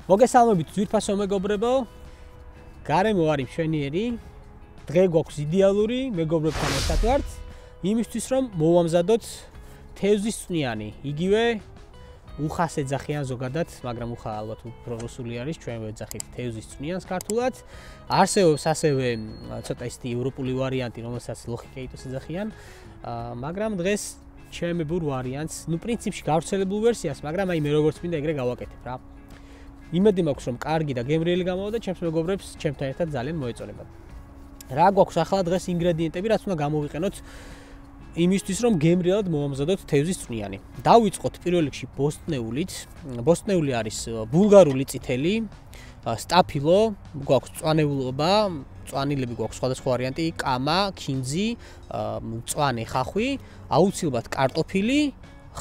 მოგესალმებით ძვირფასო მეგობრებო. გარემო არის მშვენიერი. დღე გვაქვს იდეალური, მეგობრებთან ერთად ვართ. იმისთვის რომ მოვამზადოთ თევზის წვნიანი. იგივე უხას ეძახიან ზოგადად, მაგრამ უხა ალბათ უფრო რუსული არის, ჩვენ ვეძახით თევზის წვნიანს ქართულად. არსებობს ასევე ცოტა ისეთი ევროპული ვარიანტი, რომელსაც ლოხიკეიტოს ეძახიან, მაგრამ დღეს ჩემი ბურ ვარიანტს, პრინციპში გავრცელებულ ვერსიას, მაგრამ მე როგორც მინდა ეგრე გავაკეთებ რა. იმედი მაქვს რომ კარგი და გემრიელი გამოვიდა ჩემს მეგობრებს ჩემთან ერთად ძალიან მოეწონებათ. რა გვაქვს ახლა დღეს ინგრედიენტები, რაც უნდა გამოვიყენოთ იმისთვის რომ გემრიელად მოვამზადოთ თევზის წვნიანი. დავიწყოთ პირველ რიგში ბოსტნეულით. ბოსტნეული არის ბულგარული წითელი, სტაფილო, გვაქვს წვანეულობა, წვანილები გვაქვს სხვადასხვა ვარიანტი, კამა, ქინძი, მწვანე ხახვი, აუცილებლად კარტოფილი,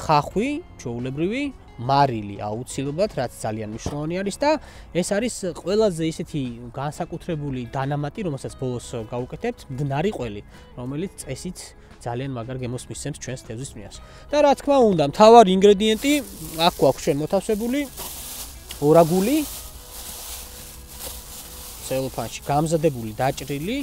ხახვი, ჩვეულებრივი, მარილი აუცილებლად, რაც ძალიან მნიშვნელოვანი არის და ეს არის ყველაზე ისეთი განსაკუთრებული დანამატი, რომელსაც ბოლოს გავუკეთებთ, მდნარი ყველი, რომელიც წესით ძალიან მაგარ გემოს მისცემს ჩვენს თევზის წვნიანს. და რა თქმა უნდა, მთავარი ინგრედიენტი აქ გვაქვს ჩვენ მოთავსებული ორაგული, ცელოფანში გამზადებული დაჭრილი.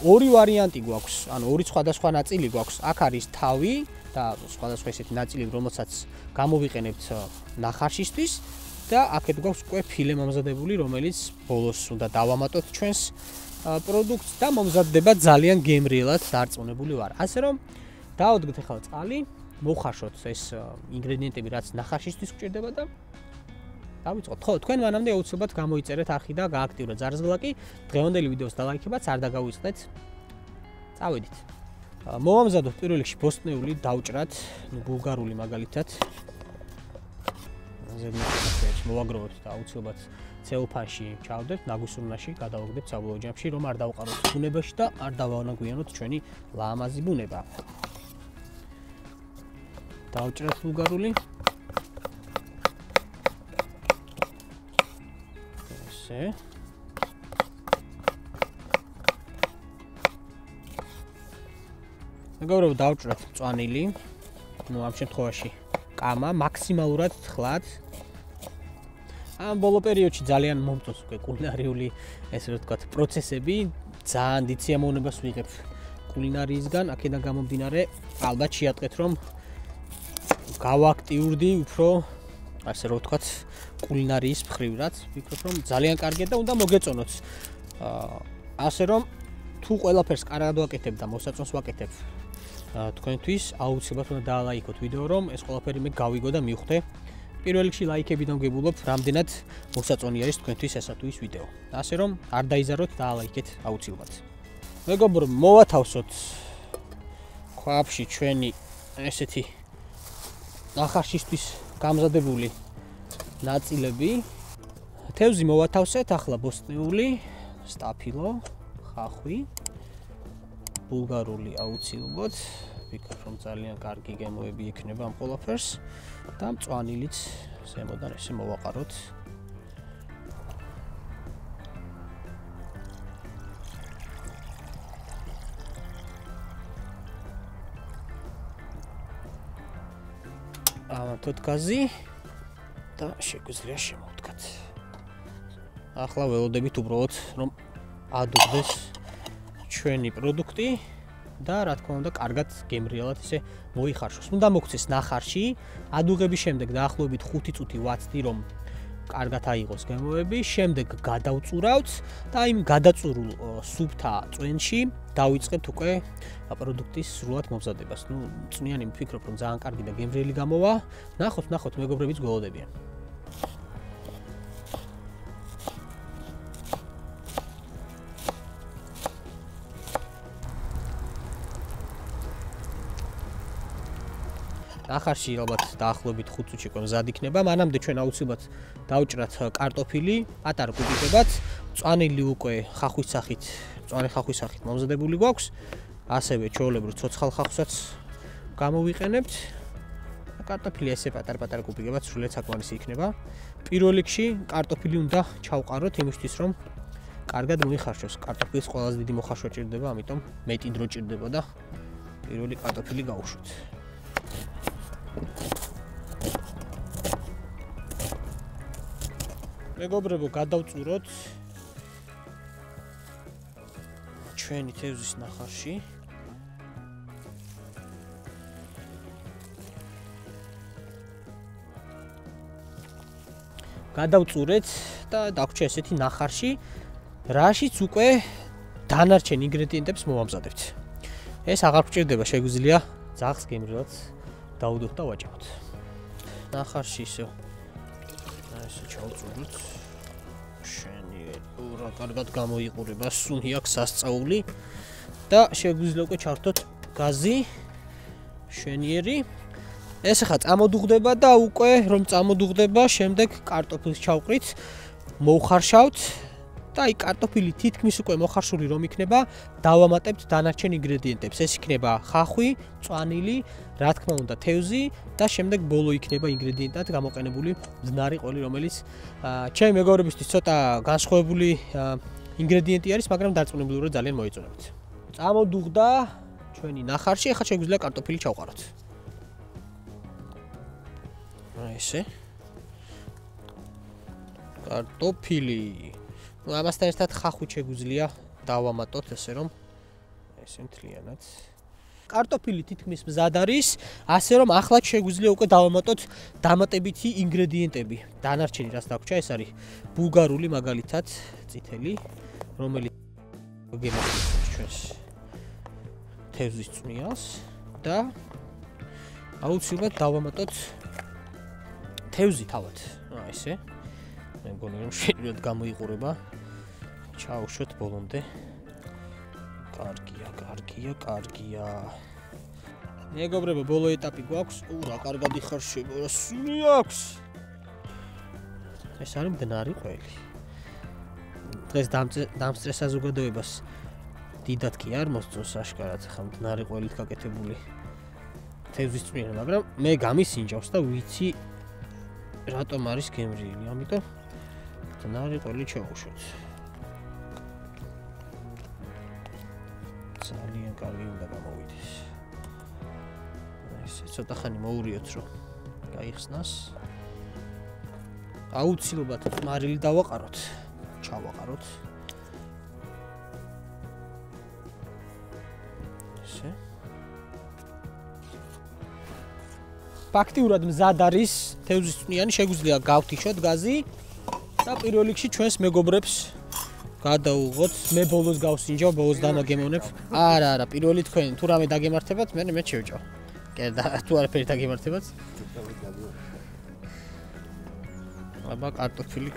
ორი ვარიანტი გვაქვს, ანუ ორი სხვადასხვა ნაწილი გვაქვს. აქ არის თავი და სხვადასხვა ისეთი ნაწილები, რომელსაც გამოვიყენებთ ნახარშისთვის და აქეთ გვაქვს უკვე ფილე მომზადებული, რომელიც ბოლოს უნდა დავამატოთ ჩვენს პროდუქტს და მომზადდება ძალიან გემრიელად დარწმუნებული ვარ. ასე რომ დავადგეთ ახლა წყალი, მოვხარშოთ ეს ინგრედიენტები, რაც ნახარშისთვის გვჭირდება და დავიწყოთ. ხო, თქვენ მანამდე აუცილებლად გამოიწერეთ არხი და გააქტიურეთ ზარზგლაკი. დღევანდელი ვიდეოს დალაიქებაც არ დაგავიწყდეთ. წავედით. მოვამზადოთ პირველ რიგში ბოსტნეული დავჭრათ, ბულგარული მაგალითად. ზედმეტად მოვაგროვოთ და აუცილებლად ცელოფანში ჩავდებთ, ნაგვისურნაში გადავაგდებთ საბოლოო ჯამში, რომ არ დავყაროთ ბუნებაში და არ დავავნაგვიანოთ ჩვენი ლამაზი ბუნება. დავჭრათ ბულგარული. ესე. მეგობრებო, დავჭრათ მწვანილი. ამ შემთხვევაში კამა მაქსიმალურად თხლად. ამ ბოლო პერიოდში ძალიან მომწონს უკვე კულინარიული, ესე ვთქვათ, პროცესები, ძალიან დიდ სიამოვნებას ვიღებ კულინარიისგან, აქედან გამომდინარე, ალბათ შეატყეთ რომ გავაქტიურდი უფრო, ასე რომ ვთქვათ, კულინარიის მხრივ, რაც ვფიქრობ რომ ძალიან კარგია და უნდა მოგეწონოთ. ასე რომ თუ ყველაფერს კარგად ვაკეთებ და მოსაწონს ვაკეთებ თქვენთვის, აუცილებლად უნდა დაალაიქოთ ვიდეო, რომ ეს ყველაფერი მე გავიგო და მივხვდე. პირველ რიგში ლაიქებიდან გებულობ, რამდენად მოსაწონი არის თქვენთვის ესა თუ ის ვიდეო. ასე რომ არ დაიზაროთ და ალაიქეთ აუცილებლად. მეგობრებო, მოვათავსოთ ქვაბში ჩვენი ესეთი ნახარშისთვის გამზადებული ნაწილები. თევზი მოვათავსეთ, ახლა ბოსტნეული, სტაფილო, ხახვი, ბულგარული აუცილებლად. ვფიქრობ რომ ძალიან კარგი გემოები იქნება ამ ყველაფერს და მწვანილიც ზემოდან ესე მოვაყაროთ. ავანთოთ გაზი და შეგვიძლია შემოვდგათ. ახლა ველოდებით უბრალოდ რომ ადუღდეს ჩვენი პროდუქტი და რა თქმა უნდა კარგად გემრიელად ისე მოიხარშოს. უნდა მოგცეს ნახარში, ადუღების შემდეგ დაახლოებით 5 წუთი ვაცდი რომ კარგად აიღოს გემოები, შემდეგ გადავწურავთ და იმ გადაწურულ სუფთა წვენში დავიწყებთ უკვე პროდუქტის სრულად მომზადებას. წვნიანი ვფიქრობ რომ ძალიან კარგი და გემრიელი გამოვა. ნახოთ მეგობრებიც გველოდებიან. ნახარში ალბათ დაახლოებით 5 წუთში უკვე მზად იქნება. მანამდე ჩვენ აუცილებლად დავჭრათ კარტოფილი, პატარა კუბიკებად, მწვანილი უკვე ხახვის სახით, მწვანე ხახვის სახით მომზადებული გვაქვს. ასევე ჩვეულებრივ ცოცხალ ხახვსაც გამოვიყენებთ. კარტოფილი ესე პატარ-პატარა კუბიკებად სრულიად საკმარისი იქნება. პირველ რიგში კარტოფილი უნდა ჩავყაროთ იმისთვის რომ კარგად მოიხარშოს. კარტოფილის ყველაზე დიდი მოხარშვა ჭირდება, ამიტომ მეტი დრო ჭირდება და პირველი კარტოფილი გავუშვით. მეგობრებო, გადავწუროთ ჩვენი თევზის ნახარში. გადავწურეთ და დაგვჭირდა ესეთი ნახარში, რაშიც უკვე დანარჩენ ინგრედიენტებს მოვამზადებთ. ეს აღარ გვჭირდება, შეგვიძლია ძაღლს გემრიელად დაუდოთ და ვაჭამოთ. ნახარში ისე ესე ჩავწუროთ. რა კარგად გამოიყურება, სუნი აქვს სასწაული და შეგვიძლია უკვე ჩართოთ გაზი, შენიერი. ეს ახლა წამოდუღდება და უკვე რომ წამოდუღდება, შემდეგ კარტოფილს ჩავყრით, მოვხარშავთ და აი კარტოფილი თითქმის უკვე მოხარშული რომ იქნება, დავამატებთ დანარჩენ ინგრედიენტებს. ეს იქნება ხახვი, მწვანილი, რა თქმა უნდა, თევზი და შემდეგ ბოლო იქნება ინგრედიენტად გამოყენებული მძნარი ყოლი, რომელიც ჩემი მეგობრებისთვის ცოტა განსხვავებული ინგრედიენტი არის, მაგრამ დარწმუნებულობრივად ძალიან მოეწონებათ. წამოდუღდა ჩვენი ნახარში, ახლა შეგვიძლია კარტოფილი ჩავყაროთ. ესე. კარტოფილი. Ну, ამასთან ერთად ხახვი შეგვიძლია დავამატოთ, ესე რომ ესე მთლიანად. კარტოფილი თითქმის მზად არის, ასე რომ ახლა შეგვიძლია უკვე დავამატოთ დამატებითი ინგრედიენტები. დანარჩენი რაც დაგვრჩა, ეს არის ბულგარული მაგალითად წითელი, რომელიც გემართავს ჩვენს თევზის წვნიალს და აუცილებლად დავამატოთ თევზი თავად. ესე. მე მგონი რომ შეიძლება გამოიყურება. ჩაუშვეთ ბოლომდე. კარგია. მეგობრებო, ბოლო ეტაპი გვაქვს. რა კარგად იხარშება, რა სუნი აქვს. ეს არის მდნარი ყველი. დღეს დამსწრე საზოგადოებას დიდად კი არ მოსწონს აშკარად, ხა მდნარი ყველით გაკეთებული თევზის წვნიანი, მაგრამ მე გამისინჯავს და ვიცი რატომ არის გემრიელი, ამიტომ მდნარი ყველი ჩავუშვით. ძალიან კარგი უნდა გამოვიდეს. ესე ცოტა ხანი მოურიოთ, რომ გაიხსნას. აუცილებლად მარილი დავაყაროთ. ჩავაყაროთ. ესე. ფაქტიურად მზად არის თევზის წვნიანი, შეგვიძლია გავთიშოთ გაზი და პირველ რიგში ჩვენს მეგობრებს გადაუღოთ. მე ბოლოს გავსინჯავ, ბოლოს დანაგემოვნებ. არა, პირველი თქვენ თუ რამე დაგემართებათ, მე შევჭავ. კერდა, თუ არაფერი დაგემართებათ. აბა კარტოფილი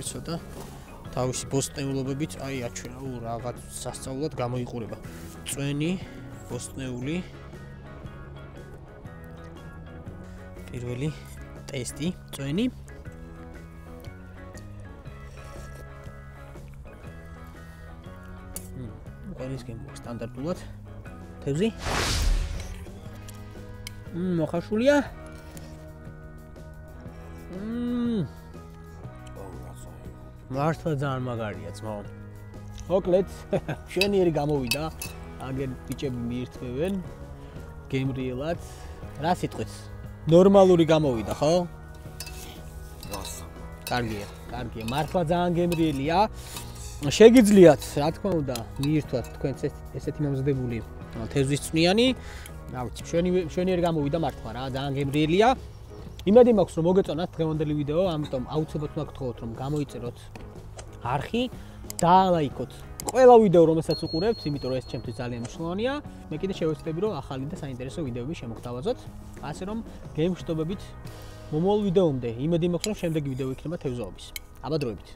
ცოტა თავისი ბოსტნეულობებით, აი აჩვენა, რაღაც სასწაულად გამოიყურება. წვენი, ბოსტნეული. პირველი ტესტი, წვენი. ყველის გემო სტანდარტულად. თევზი. მოხარშულია. მართლა ძალიან მაგარია ძმაო. მოკლედ, შენიერი გამოვიდა. აგერ ბიჭები მიირთმევენ გემრიელად. რა სიტყვით? ნორმალური გამოვიდა, ხო? კარგია. მართლა ძალიან გემრიელია. შეგიძლიათ, რა თქმა უნდა, მიირთვათ თქვენც ესეთი მომზადებული თევზის წვნიანი. რა ვიცი, შენიერი გამოვიდა მართლა რა, ძალიან გემრიელია. იმედი მაქვს რომ მოგეწონათ დღევანდელი ვიდეო, ამიტომ აუცილებლად უნდა გთხოვოთ რომ გამოიწეროთ არხი, დაალაიქოთ ყველა ვიდეო რომელსაც უყურებთ, იმიტომ რომ ეს ჩემთვის ძალიან მნიშვნელოვანია. მე კიდე შევეცდები რომ ახალი და საინტერესო ვიდეოები შემოგთავაზოთ, ასე რომ გემშვიდობებით მომავალ ვიდეომდე. იმედი მაქვს რომ შემდეგი ვიდეო იქნება თევზაობის. აბა დროებით.